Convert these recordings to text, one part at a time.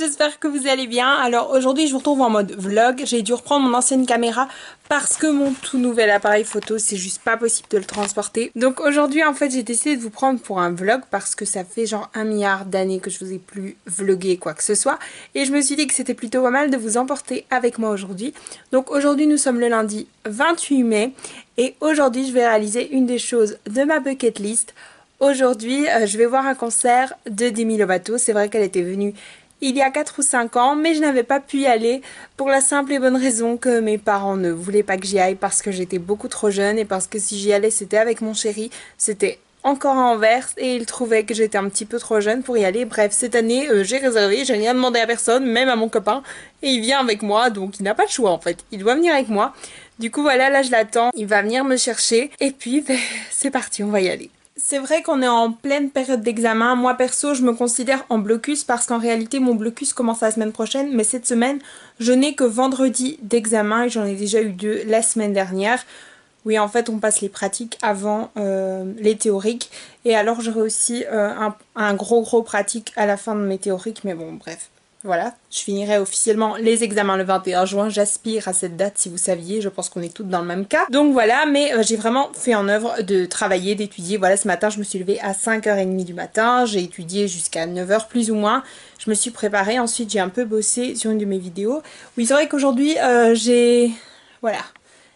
j'espère que vous allez bien. Alors aujourd'hui je vous retrouve en mode vlog. J'ai dû reprendre mon ancienne caméra parce que mon tout nouvel appareil photo c'est juste pas possible de le transporter. Donc aujourd'hui en fait j'ai décidé de vous prendre pour un vlog parce que ça fait genre 1 milliard d'années que je vous ai plus vlogué quoi que ce soit. Et je me suis dit que c'était plutôt pas mal de vous emporter avec moi aujourd'hui. Donc aujourd'hui nous sommes le lundi 28 mai et aujourd'hui je vais réaliser une des choses de ma bucket list. Aujourd'hui, je vais voir un concert de Demi Lovato. C'est vrai qu'elle était venue il y a 4 ou 5 ans, mais je n'avais pas pu y aller pour la simple et bonne raison que mes parents ne voulaient pas que j'y aille parce que j'étais beaucoup trop jeune et parce que si j'y allais, c'était avec mon chéri. C'était encore à Anvers et il trouvait que j'étais un petit peu trop jeune pour y aller. Bref, cette année, j'ai réservé, j'ai rien demandé à personne, même à mon copain, et il vient avec moi, donc il n'a pas le choix en fait. Il doit venir avec moi. Du coup, voilà, là je l'attends, il va venir me chercher et puis, c'est parti, on va y aller. C'est vrai qu'on est en pleine période d'examen. Moi perso, je me considère en blocus parce qu'en réalité, mon blocus commence la semaine prochaine. Mais cette semaine, je n'ai que vendredi d'examen et j'en ai déjà eu 2 la semaine dernière. Oui, en fait, on passe les pratiques avant les théoriques. Et alors, j'aurai aussi un gros pratique à la fin de mes théoriques. Mais bon, bref. Voilà, je finirai officiellement les examens le 21 juin, j'aspire à cette date si vous saviez, je pense qu'on est toutes dans le même cas. Donc voilà, mais j'ai vraiment fait en œuvre de travailler, d'étudier. Voilà, ce matin je me suis levée à 5h30 du matin, j'ai étudié jusqu'à 9h plus ou moins. Je me suis préparée, ensuite j'ai un peu bossé sur une de mes vidéos. Oui, c'est vrai qu'aujourd'hui Voilà.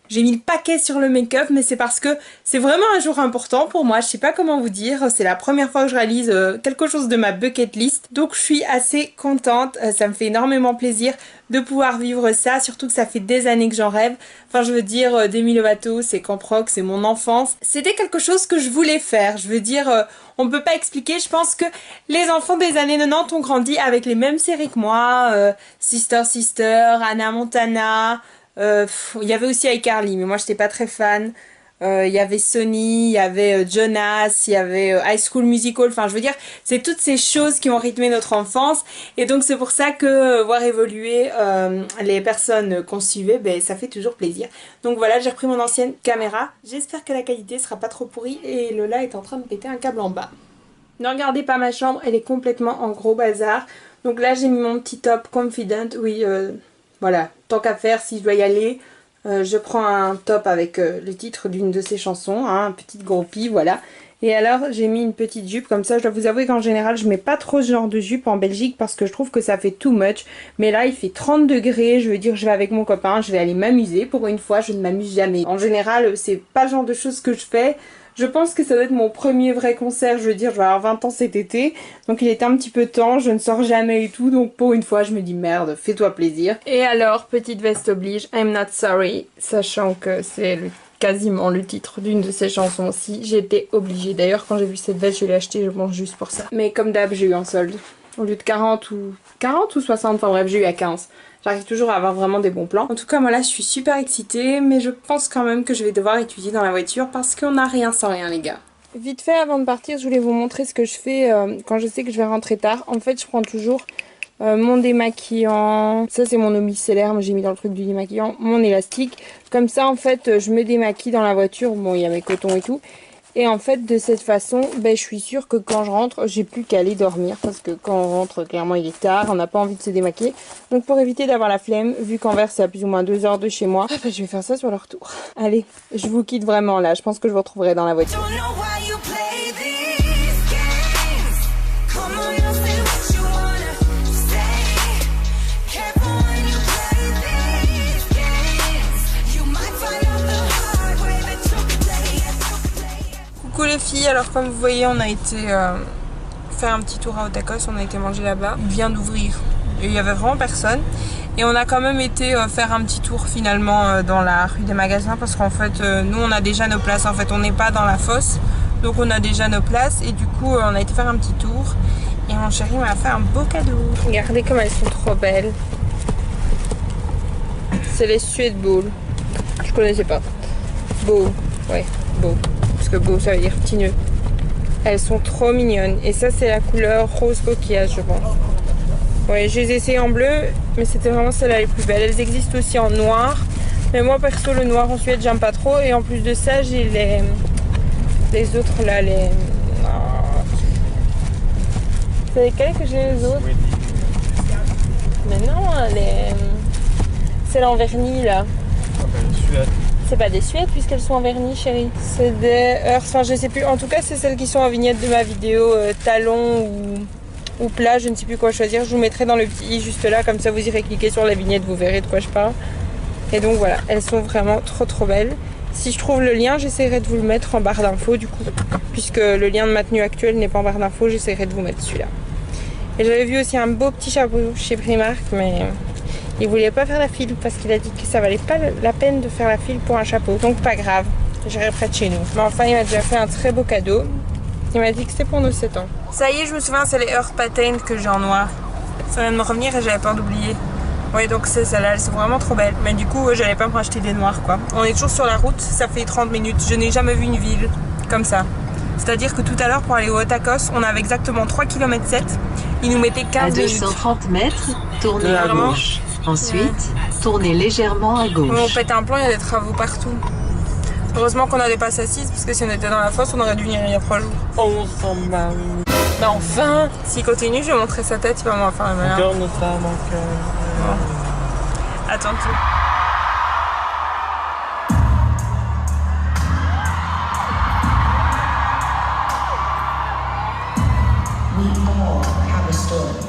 J'ai mis le paquet sur le make-up, mais c'est parce que c'est vraiment un jour important pour moi. Je sais pas comment vous dire, c'est la première fois que je réalise quelque chose de ma bucket list. Donc je suis assez contente, ça me fait énormément plaisir de pouvoir vivre ça, surtout que ça fait des années que j'en rêve. Enfin je veux dire, Demi Lovato, c'est Camp Rock, c'est mon enfance. C'était quelque chose que je voulais faire, je veux dire, on peut pas expliquer. Je pense que les enfants des années 90 ont grandi avec les mêmes séries que moi, Sister Sister, Hannah Montana... il y avait aussi iCarly, mais moi j'étais pas très fan. Il y avait Sony, il y avait Jonas, il y avait High School Musical. Enfin, je veux dire, c'est toutes ces choses qui ont rythmé notre enfance. Et donc c'est pour ça que voir évoluer les personnes qu'on suivait, ben, ça fait toujours plaisir. Donc voilà, j'ai repris mon ancienne caméra. J'espère que la qualité sera pas trop pourrie. Et Lola est en train de péter un câble en bas. Ne regardez pas ma chambre, elle est complètement en gros bazar. Donc là j'ai mis mon petit top Confident. Oui, voilà, tant qu'à faire, si je dois y aller, je prends un top avec le titre d'une de ses chansons, hein, petite groupie, voilà. Et alors, j'ai mis une petite jupe, comme ça, je dois vous avouer qu'en général, je mets pas trop ce genre de jupe en Belgique parce que je trouve que ça fait too much. Mais là, il fait 30 degrés, je veux dire, je vais avec mon copain, je vais aller m'amuser. Pour une fois, je ne m'amuse jamais. En général, c'est pas le genre de choses que je fais. Je pense que ça doit être mon premier vrai concert, je veux dire, je vais avoir 20 ans cet été. Donc il était un petit peu temps, je ne sors jamais et tout. Donc pour une fois, je me dis merde, fais-toi plaisir. Et alors, petite veste oblige, I'm not sorry. Sachant que c'est quasiment le titre d'une de ses chansons aussi. J'étais obligée. D'ailleurs, quand j'ai vu cette veste, je l'ai achetée, je pense juste pour ça. Mais comme d'hab, j'ai eu en solde. Au lieu de 40 ou 60, enfin bref, j'ai eu à 15. J'arrive toujours à avoir vraiment des bons plans. En tout cas, moi là, je suis super excitée, mais je pense quand même que je vais devoir étudier dans la voiture parce qu'on n'a rien sans rien, les gars. Vite fait, avant de partir, je voulais vous montrer ce que je fais quand je sais que je vais rentrer tard. En fait, je prends toujours mon démaquillant. Ça, c'est mon eau micellaire, j'ai mis dans le truc du démaquillant. Mon élastique. Comme ça, en fait, je me démaquille dans la voiture. Bon, il y a mes cotons et tout. Et en fait, de cette façon, ben, je suis sûre que quand je rentre, j'ai plus qu'à aller dormir. Parce que quand on rentre, clairement, il est tard. On n'a pas envie de se démaquiller. Donc, pour éviter d'avoir la flemme, vu qu'Anvers, c'est à plus ou moins 2 heures de chez moi, ben, je vais faire ça sur le retour. Allez, je vous quitte vraiment là. Je pense que je vous retrouverai dans la voiture. Coucou les filles, alors comme vous voyez on a été faire un petit tour à Otakos, on a été manger là-bas. Il vient d'ouvrir, il y avait vraiment personne. Et on a quand même été faire un petit tour finalement dans la rue des magasins parce qu'en fait nous on a déjà nos places, en fait on n'est pas dans la fosse. Donc on a déjà nos places et du coup on a été faire un petit tour. Et mon chéri m'a fait un beau cadeau. Regardez comme elles sont trop belles. C'est les Suède Ball. Je connaissais pas. Beau, ouais, beau. Parce que beau ça veut dire petit nœud. Elles sont trop mignonnes. Et ça c'est la couleur rose coquillage je pense. Ouais, je les ai essayées en bleu, mais c'était vraiment celles-là les plus belles. Elles existent aussi en noir. Mais moi perso le noir en Suède j'aime pas trop. Et en plus de ça j'ai les autres là, les... C'est lesquelles que j'ai les autres? Mais non, celles en vernis là. Ah bah, les Suèdes. C'est pas des Suèdes puisqu'elles sont en vernis, chérie. C'est des Earth, enfin je sais plus. En tout cas, c'est celles qui sont en vignette de ma vidéo talon ou plat, je ne sais plus quoi choisir. Je vous mettrai dans le petit i juste là, comme ça vous irez cliquer sur la vignette, vous verrez de quoi je parle. Et donc voilà, elles sont vraiment trop belles. Si je trouve le lien, j'essaierai de vous le mettre en barre d'infos du coup. Puisque le lien de ma tenue actuelle n'est pas en barre d'infos, j'essaierai de vous mettre celui-là. Et j'avais vu aussi un beau petit chapeau chez Primark, mais il voulait pas faire la file parce qu'il a dit que ça valait pas la peine de faire la file pour un chapeau. Donc pas grave, j'irai près de chez nous. Mais enfin, il m'a déjà fait un très beau cadeau. Il m'a dit que c'était pour nos 7 ans. Ça y est, je me souviens, c'est les Earth Patent que j'ai en noir. Ça vient de me revenir et j'avais peur d'oublier. Oui, donc c'est celle-là, elles sont vraiment trop belles. Mais du coup, j'allais pas me racheter des noirs, quoi. On est toujours sur la route, ça fait 30 minutes. Je n'ai jamais vu une ville comme ça. C'est-à-dire que tout à l'heure, pour aller au Otakos, on avait exactement 3 km 7. Ils nous mettaient 15 minutes. À 230 mètres, tournez à gauche. Ensuite, tournez légèrement à gauche. On pète un plan, il y a des travaux partout. Heureusement qu'on a des passes assises, parce que si on était dans la fosse, on aurait dû venir il y a 3 jours. Oh, on s'en bat. Mais enfin, s'il continue, je vais montrer sa tête, il va m'en faire la malin. Encore nos femmes, encore. Attends, We all have a story.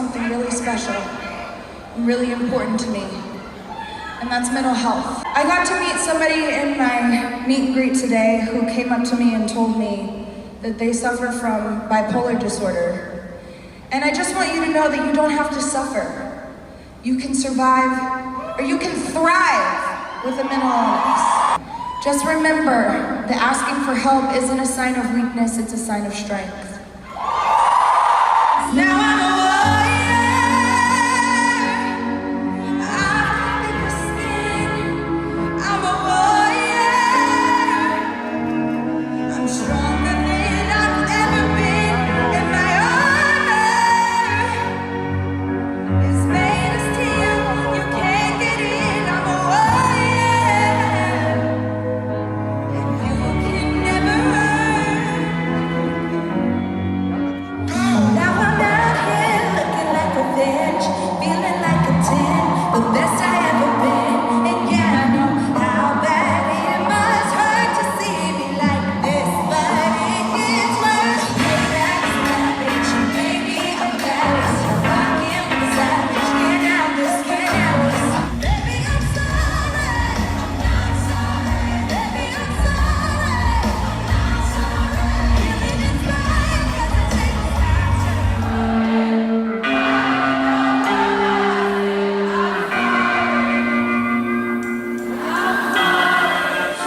something really special and really important to me, and that's mental health. I got to meet somebody in my meet and greet today who came up to me and told me that they suffer from bipolar disorder. And I just want you to know that you don't have to suffer. You can survive, or you can thrive with a mental illness. Just remember that asking for help isn't a sign of weakness, it's a sign of strength. Now I'm a warrior. I'm thick as skin. I'm a warrior. I'm stronger than I've ever been. And my honor is made of steel. You can't get in. I'm a warrior. And you can never hurt. Now I'm out here looking like a bitch, feeling like a 10, the best I ever been. And yeah, I know how bad it must hurt to see me like this, but it gets worse. Hey, that's savage, baby, I'm balanced. Rockin' with the savage, get out this canvas. Baby, I'm sorry. I'm sorry. Baby, I'm sorry. I'm sorry. Feeling it's right, 'cause I take this action.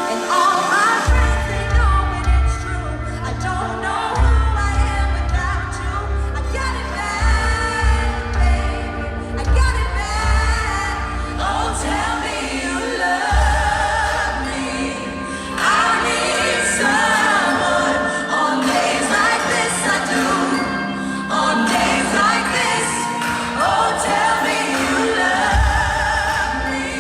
And all my friends, they know it, it's true. I don't know who I am without you. I got it bad, baby. I got it bad. Oh, tell me you love me. I need someone on days like this. I do. On days like this. Oh, tell me you love me.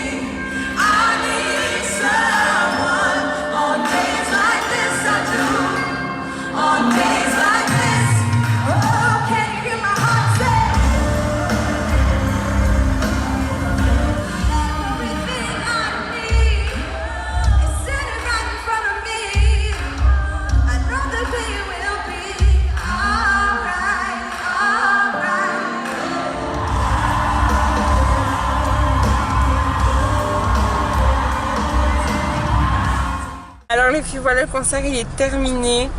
I need someone on days like this. I do. On days like this. Oh, can you hear my heart say? Everything I need is sitting right in front of me. I know that we will be alright, alright. Alors les filles, voilà, le concert il est terminé.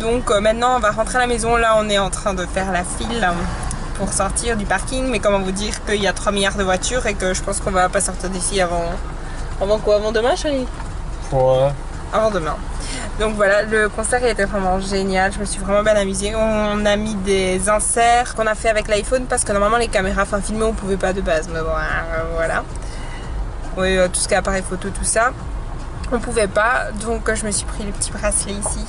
Donc maintenant on va rentrer à la maison. Là on est en train de faire la file pour sortir du parking. Mais comment vous dire qu'il y a 3 milliards de voitures et que je pense qu'on va pas sortir d'ici avant quoi? Avant demain, chérie? Ouais. Avant demain. Donc voilà, le concert il était vraiment génial. Je me suis vraiment bien amusée. On a mis des inserts qu'on a fait avec l'iPhone parce que normalement les caméras, enfin filmer on pouvait pas de base. Mais bon, voilà. Oui, tout ce qui est appareil photo, tout ça. On pouvait pas, donc je me suis pris le petit bracelet ici.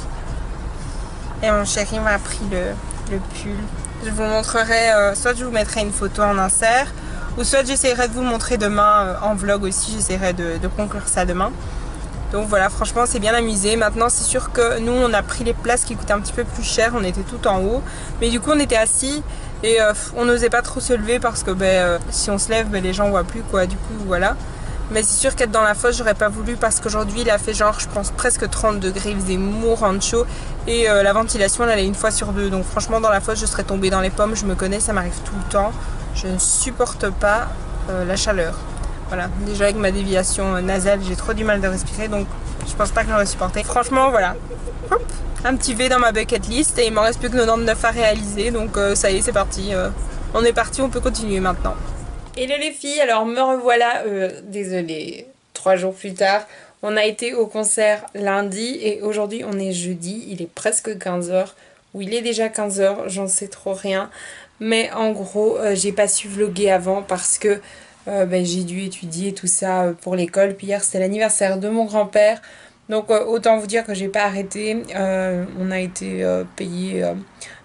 Et mon chéri m'a pris le pull. Je vous montrerai, soit je vous mettrai une photo en insert, ou soit j'essaierai de vous montrer demain en vlog aussi. J'essaierai de conclure ça demain. Donc voilà, franchement c'est bien amusé. Maintenant c'est sûr que nous on a pris les places qui coûtaient un petit peu plus cher. On était tout en haut, mais du coup on était assis et on n'osait pas trop se lever parce que si on se lève les gens voient plus quoi. Du coup voilà. Mais c'est sûr qu'être dans la fosse j'aurais pas voulu parce qu'aujourd'hui il a fait genre je pense presque 30 degrés, il faisait mourant de chaud et la ventilation elle est une fois sur deux. Donc franchement dans la fosse je serais tombée dans les pommes, je me connais, ça m'arrive tout le temps. Je ne supporte pas la chaleur. Voilà, déjà avec ma déviation nasale j'ai trop du mal de respirer, donc je pense pas que j'aurais supporté. Franchement voilà, hop, un petit V dans ma bucket list et il m'en reste plus que 99 à réaliser, donc ça y est c'est parti. On est parti, on peut continuer maintenant. Hello les filles, alors me revoilà, désolée, 3 jours plus tard. On a été au concert lundi et aujourd'hui on est jeudi, il est presque 15h, ou il est déjà 15h, j'en sais trop rien. Mais en gros, j'ai pas su vlogger avant parce que j'ai dû étudier tout ça pour l'école. Puis hier c'était l'anniversaire de mon grand-père, donc autant vous dire que j'ai pas arrêté. On a été payé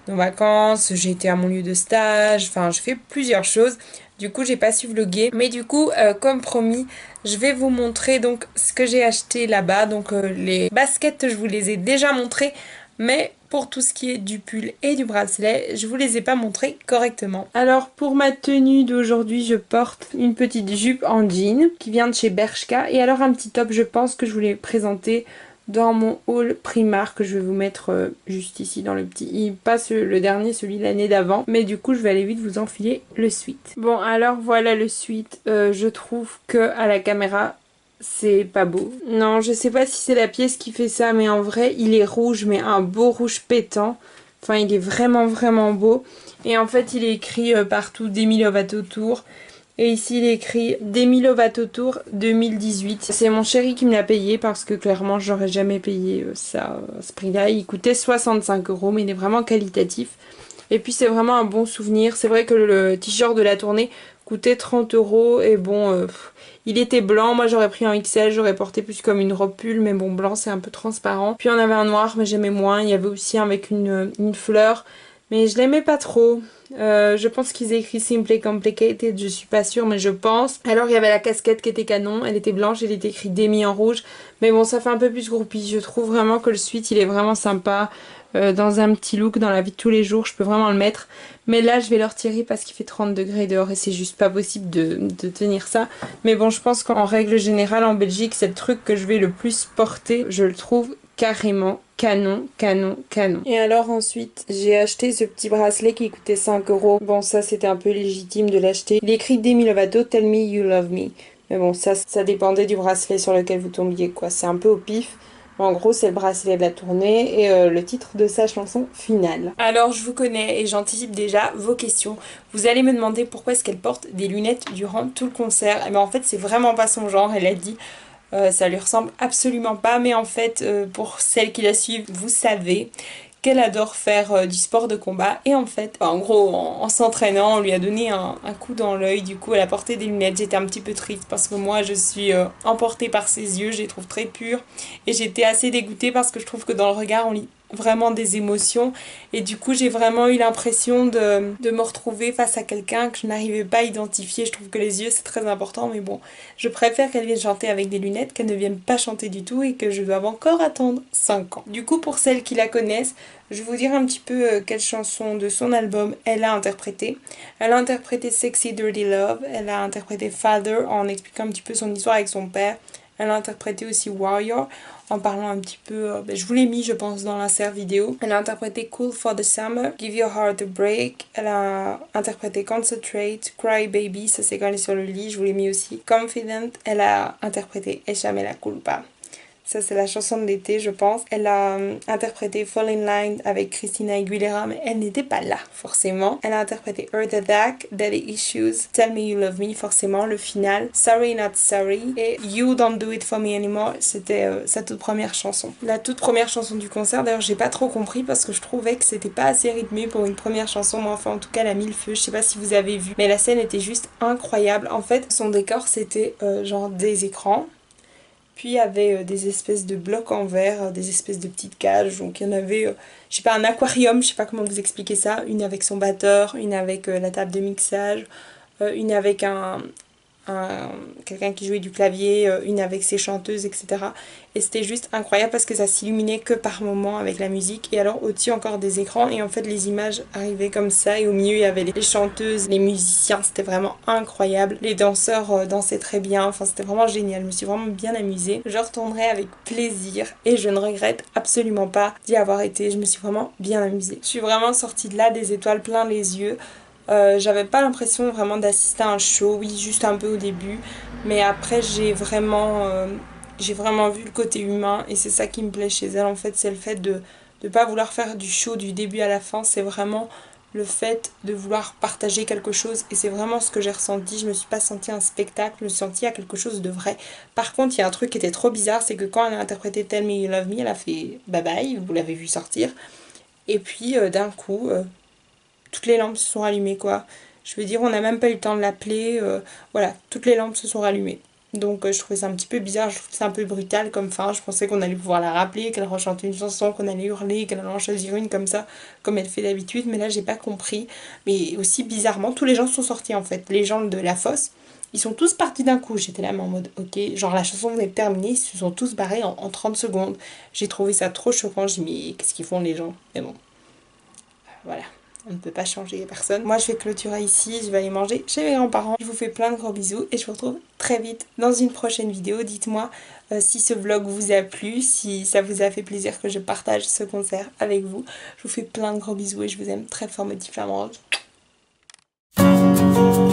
nos vacances, j'ai été à mon lieu de stage, enfin je fais plusieurs choses. Du coup j'ai pas su vlogger, mais du coup comme promis je vais vous montrer donc ce que j'ai acheté là-bas. Donc les baskets je vous les ai déjà montrées, mais pour tout ce qui est du pull et du bracelet je vous les ai pas montrés correctement. Alors pour ma tenue d'aujourd'hui je porte une petite jupe en jean qui vient de chez Bershka, et alors un petit top, je pense que je vous l'ai présenté dans mon haul Primark que je vais vous mettre juste ici dans le petit. Pas le dernier, celui de l'année d'avant. Mais du coup, je vais aller vite vous enfiler le suite. Bon, alors voilà le suite. Je trouve que à la caméra, c'est pas beau. Non, je sais pas si c'est la pièce qui fait ça, mais en vrai, il est rouge, mais un beau rouge pétant. Enfin, il est vraiment, vraiment beau. Et en fait, il est écrit partout Demi Lovato Tour. Et ici, il est écrit Demi Lovato Tour 2018. C'est mon chéri qui me l'a payé parce que clairement, j'aurais jamais payé ça à ce prix-là. Il coûtait 65 €, mais il est vraiment qualitatif. Et puis, c'est vraiment un bon souvenir. C'est vrai que le t-shirt de la tournée coûtait 30 € et bon, il était blanc. Moi, j'aurais pris un XL, j'aurais porté plus comme une robe pull, mais bon, blanc, c'est un peu transparent. Puis, on avait un noir, mais j'aimais moins. Il y avait aussi un avec une fleur, mais je l'aimais pas trop. Je pense qu'ils aient écrit Simply Complicated, je suis pas sûre, mais je pense. Alors il y avait la casquette qui était canon, elle était blanche, elle était écrit Demi en rouge. Mais bon, ça fait un peu plus groupie. Je trouve vraiment que le suite, il est vraiment sympa. Dans un petit look, dans la vie de tous les jours, je peux vraiment le mettre. Mais là, je vais le retirer parce qu'il fait 30 degrés dehors et c'est juste pas possible de tenir ça. Mais bon, je pense qu'en règle générale, en Belgique, c'est le truc que je vais le plus porter. Je le trouve carrément canon, canon, canon. Et alors ensuite, j'ai acheté ce petit bracelet qui coûtait 5 €. Bon, ça c'était un peu légitime de l'acheter. Il est écrit Demi Lovato, Tell Me You Love Me. Mais bon, ça dépendait du bracelet sur lequel vous tombiez, quoi. C'est un peu au pif. En gros, c'est le bracelet de la tournée et le titre de sa chanson finale. Alors, je vous connais et j'anticipe déjà vos questions. Vous allez me demander pourquoi est-ce qu'elle porte des lunettes durant tout le concert. Et bien, en fait, c'est vraiment pas son genre, elle a dit. Ça lui ressemble absolument pas, mais en fait, pour celles qui la suivent, vous savez qu'elle adore faire du sport de combat. Et en fait, en gros, en s'entraînant, on lui a donné un coup dans l'œil. Du coup, elle a porté des lunettes. J'étais un petit peu triste parce que moi, je suis emportée par ses yeux. Je les trouve très purs. Et j'étais assez dégoûtée parce que je trouve que dans le regard, on lit vraiment des émotions. Et du coup, j'ai vraiment eu l'impression de me retrouver face à quelqu'un que je n'arrivais pas à identifier. Je trouve que les yeux, c'est très important. Mais bon, je préfère qu'elle vienne chanter avec des lunettes, qu'elle ne vienne pas chanter du tout et que je doive encore attendre 5 ans. Du coup, pour celles qui la connaissent, je vais vous dire un petit peu quelle chanson de son album elle a interprété. Elle a interprété Sexy Dirty Love, elle a interprété Father en expliquant un petit peu son histoire avec son père. Elle a interprété aussi Warrior en parlant un petit peu, je vous l'ai mis je pense dans l'insert vidéo. Elle a interprété Cool for the Summer, Give Your Heart a Break. Elle a interprété Concentrate, Cry Baby, ça c'est quand elle est sur le lit, je vous l'ai mis aussi. Confident, elle a interprété Échame la Culpa. Ça, c'est la chanson de l'été, je pense. Elle a interprété Fall in Line avec Christina Aguilera, mais elle n'était pas là, forcément. Elle a interprété Earth Attack, Daddy Issues, Tell Me You Love Me, forcément, le final. Sorry Not Sorry et You Don't Do It For Me Anymore, c'était sa toute première chanson. La toute première chanson du concert, d'ailleurs, j'ai pas trop compris parce que je trouvais que c'était pas assez rythmé pour une première chanson. Moi, enfin, en tout cas, elle a mis le feu. Je sais pas si vous avez vu, mais la scène était juste incroyable. En fait, son décor, c'était genre des écrans. Puis il y avait des espèces de blocs en verre, des espèces de petites cages. Donc il y en avait, je sais pas, un aquarium, je sais pas comment vous expliquer ça. Une avec son batteur, une avec la table de mixage, une avec quelqu'un qui jouait du clavier, une avec ses chanteuses, etc. Et c'était juste incroyable parce que ça s'illuminait que par moments avec la musique. Et alors au-dessus encore des écrans et en fait les images arrivaient comme ça et au milieu il y avait les chanteuses, les musiciens, c'était vraiment incroyable. Les danseurs dansaient très bien, enfin c'était vraiment génial, je me suis vraiment bien amusée. Je retournerai avec plaisir et je ne regrette absolument pas d'y avoir été, je me suis vraiment bien amusée. Je suis vraiment sortie de là des étoiles plein les yeux. J'avais pas l'impression vraiment d'assister à un show, oui juste un peu au début, mais après j'ai vraiment vu le côté humain et c'est ça qui me plaît chez elle en fait, c'est le fait de pas vouloir faire du show du début à la fin, c'est vraiment le fait de vouloir partager quelque chose et c'est vraiment ce que j'ai ressenti. Je me suis pas sentie un spectacle, je me suis sentie à quelque chose de vrai. Par contre il y a un truc qui était trop bizarre, c'est que quand elle a interprété Tell Me You Love Me, elle a fait bye bye, vous l'avez vu sortir, et puis d'un coup toutes les lampes se sont rallumées quoi. Je veux dire, on n'a même pas eu le temps de l'appeler. Voilà, toutes les lampes se sont rallumées. Donc je trouvais ça un petit peu bizarre, je trouve ça un peu brutal comme fin. Je pensais qu'on allait pouvoir la rappeler, qu'elle rechantait une chanson, qu'on allait hurler, qu'elle allait en choisir une comme ça, comme elle fait d'habitude. Mais là, j'ai pas compris. Mais aussi bizarrement, tous les gens sont sortis en fait. Les gens de la fosse, ils sont tous partis d'un coup. J'étais là mais en mode, ok, genre la chanson venait de terminer, ils se sont tous barrés en 30 secondes. J'ai trouvé ça trop choquant. J'ai dit, mais qu'est-ce qu'ils font les gens? Mais bon, voilà. On ne peut pas changer personne. Moi, je vais clôturer ici. Je vais aller manger chez mes grands-parents. Je vous fais plein de gros bisous et je vous retrouve très vite dans une prochaine vidéo. Dites-moi si ce vlog vous a plu, si ça vous a fait plaisir que je partage ce concert avec vous. Je vous fais plein de gros bisous et je vous aime très fort, mes petits flamants roses.